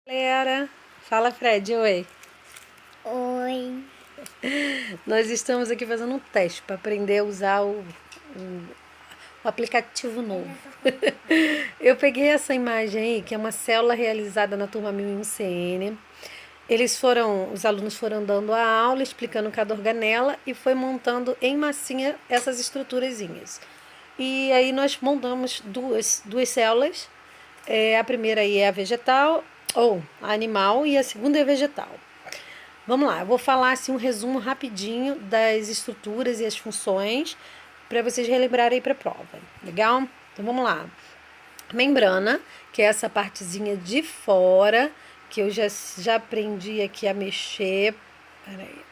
Galera, fala Fred, oi. Oi. Nós estamos aqui fazendo um teste para aprender a usar o aplicativo novo. Eu peguei essa imagem aí, que é uma célula realizada na turma 1001 CN. Os alunos foram dando a aula, explicando cada organela e foi montando em massinha essas estruturazinhas. E aí nós montamos duas células. A primeira aí é a vegetal, ou a animal, e a segunda é a vegetal. Vamos lá, eu vou falar assim um resumo rapidinho das estruturas e as funções para vocês relembrarem para a prova. Legal? Então vamos lá. Membrana, que é essa partezinha de fora, que eu já aprendi aqui a mexer. Peraí.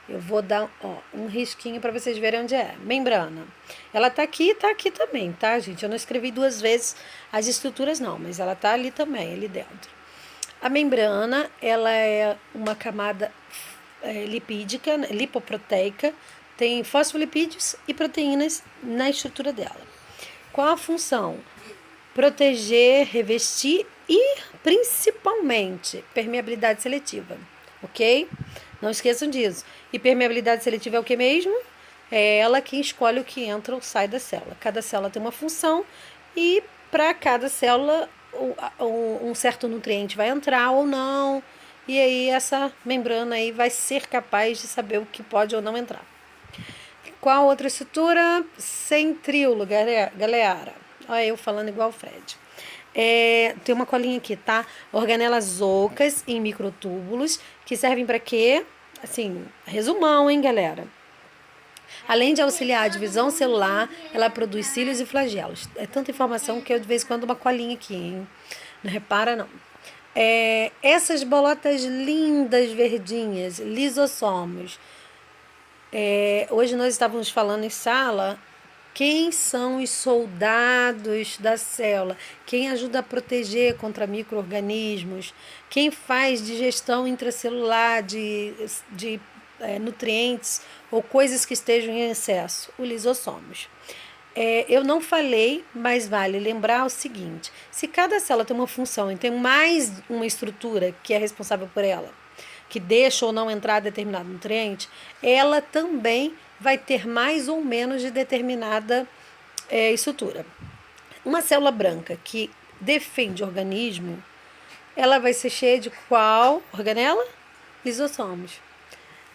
Eu vou dar um risquinho para vocês verem onde é. Membrana. Ela tá aqui também, tá, gente? Eu não escrevi duas vezes as estruturas, não, mas ela tá ali também, ali dentro. A membrana, ela é uma camada lipídica, lipoproteica, tem fosfolipídios e proteínas na estrutura dela. Qual a função? Proteger, revestir e, principalmente, permeabilidade seletiva, ok? Não esqueçam disso. E permeabilidade seletiva é o que mesmo? É ela quem escolhe o que entra ou sai da célula. Cada célula tem uma função e para cada célula um certo nutriente vai entrar ou não. E aí essa membrana aí vai ser capaz de saber o que pode ou não entrar. Qual outra estrutura? Centríolo, galera. Olha eu falando igual o Fred. Tem uma colinha aqui, tá? Organelas ocas em microtúbulos, que servem para quê? Assim, resumão, hein, galera? Além de auxiliar a divisão celular, ela produz cílios e flagelos. É tanta informação que eu de vez em quando uma colinha aqui, hein? Não repara, não. Essas bolotas lindas, verdinhas, lisossomos. Hoje nós estávamos falando em sala quem são os soldados da célula, quem ajuda a proteger contra micro-organismos, quem faz digestão intracelular de nutrientes ou coisas que estejam em excesso, os lisossomos. Eu não falei, mas vale lembrar o seguinte: se cada célula tem uma função e tem mais uma estrutura que é responsável por ela, que deixa ou não entrar determinado nutriente, ela também vai ter mais ou menos de determinada estrutura. Uma célula branca que defende o organismo, ela vai ser cheia de qual organela? Lisossomos.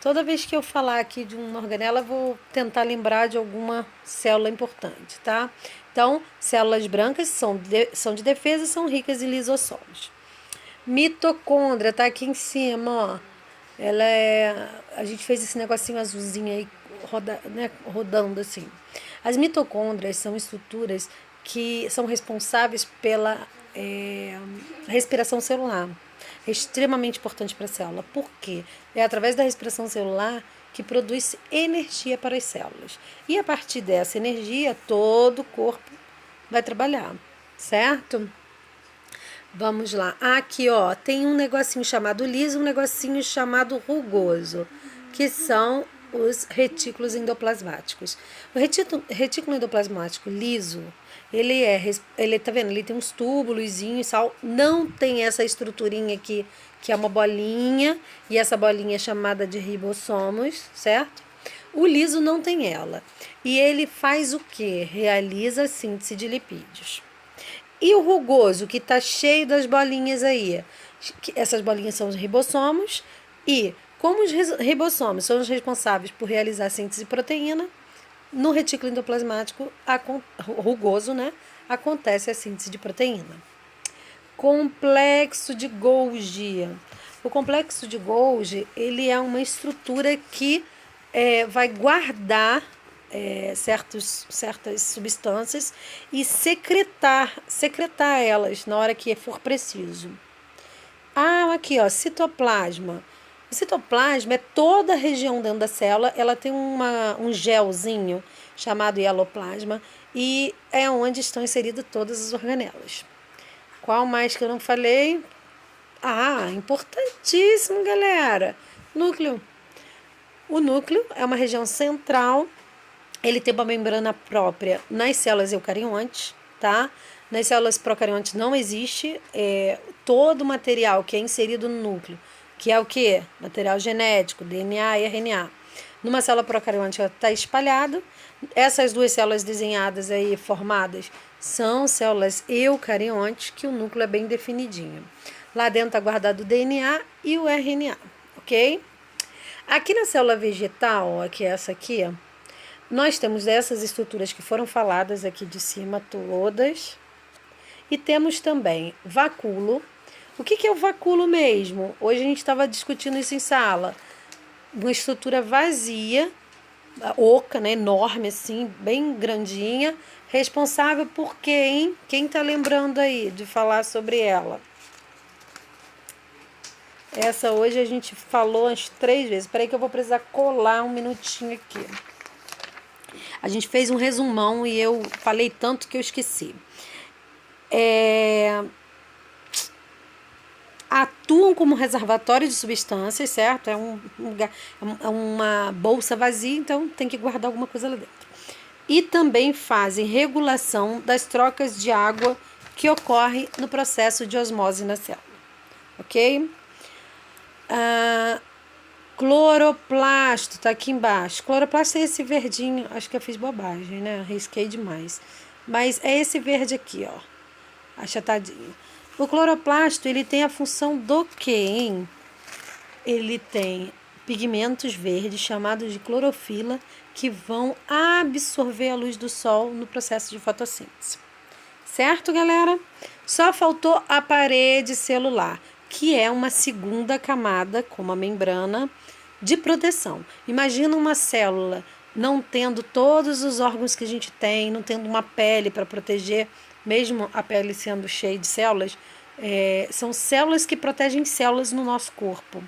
Toda vez que eu falar aqui de uma organela, eu vou tentar lembrar de alguma célula importante, tá? Então, células brancas são de defesa e são ricas em lisossomos. Mitocôndria tá aqui em cima, ó. A gente fez esse negocinho azulzinho aí rodando assim. As mitocôndrias são estruturas que são responsáveis pela respiração celular. É extremamente importante para a célula. Por quê? É através da respiração celular que produz energia para as células. E a partir dessa energia, todo o corpo vai trabalhar, certo? Vamos lá. Aqui, ó, tem um negocinho chamado liso, um negocinho chamado rugoso, que são os retículos endoplasmáticos. O retículo endoplasmático liso, ele tá vendo? Ele tem uns túbulos e tal, não tem essa estruturinha aqui, que é uma bolinha, e essa bolinha é chamada de ribossomos, certo? O liso não tem ela. E ele faz o quê? Realiza a síntese de lipídios. E o rugoso, que está cheio das bolinhas aí? Essas bolinhas são os ribossomos. E como os ribossomos são os responsáveis por realizar a síntese de proteína, no retículo endoplasmático rugoso, né, acontece a síntese de proteína. Complexo de Golgi. O complexo de Golgi, ele é uma estrutura que vai guardar certas substâncias e secretar elas na hora que for preciso. Aqui, ó, citoplasma. O citoplasma é toda a região dentro da célula, ela tem um gelzinho chamado hialoplasma e é onde estão inseridas todas as organelas. Qual mais que eu não falei? Importantíssimo, galera. Núcleo. O núcleo é uma região central. Ele tem uma membrana própria nas células eucariontes, tá? Nas células procariontes não existe todo o material que é inserido no núcleo, que é o quê? Material genético, DNA e RNA. Numa célula procarionte está espalhado. Essas duas células desenhadas aí, formadas, são células eucariontes, que o núcleo é bem definidinho. Lá dentro está guardado o DNA e o RNA, ok? Aqui na célula vegetal, aqui essa aqui, ó, nós temos essas estruturas que foram faladas aqui de cima todas. E temos também vacúolo. O que é o vacúolo mesmo? Hoje a gente estava discutindo isso em sala. Uma estrutura vazia, oca, né, enorme assim, bem grandinha, responsável por quem? Quem está lembrando aí de falar sobre ela? Essa hoje a gente falou umas 3 vezes. Espera aí que eu vou precisar colar um minutinho aqui. A gente fez um resumão e eu falei tanto que eu esqueci. Atuam como reservatório de substâncias, certo? É um lugar, é uma bolsa vazia, então tem que guardar alguma coisa lá dentro. E também fazem regulação das trocas de água que ocorre no processo de osmose na célula, ok? Cloroplasto, tá aqui embaixo. Cloroplasto é esse verdinho, acho que eu fiz bobagem, né? Risquei demais. Mas é esse verde aqui, ó, achatadinho. O cloroplasto, ele tem a função do quê, hein? Ele tem pigmentos verdes, chamados de clorofila, que vão absorver a luz do sol no processo de fotossíntese. Certo, galera? Só faltou a parede celular, que é uma segunda camada, com uma membrana de proteção. Imagina uma célula não tendo todos os órgãos que a gente tem, não tendo uma pele para proteger, mesmo a pele sendo cheia de células, são células que protegem células no nosso corpo.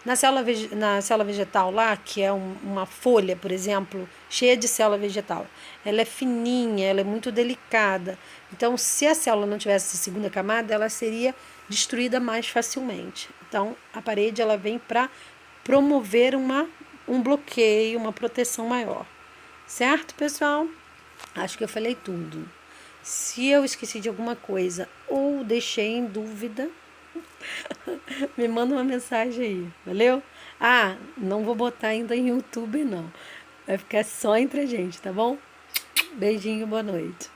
Na célula vegetal lá, que é uma folha, por exemplo, cheia de célula vegetal, ela é fininha, ela é muito delicada. Então, se a célula não tivesse segunda camada, ela seria destruída mais facilmente. Então, a parede ela vem para promover um bloqueio, uma proteção maior. Certo, pessoal? Acho que eu falei tudo. Se eu esqueci de alguma coisa ou deixei em dúvida, me manda uma mensagem aí, valeu? Não vou botar ainda em YouTube, não. Vai ficar só entre a gente, tá bom? Beijinho, boa noite.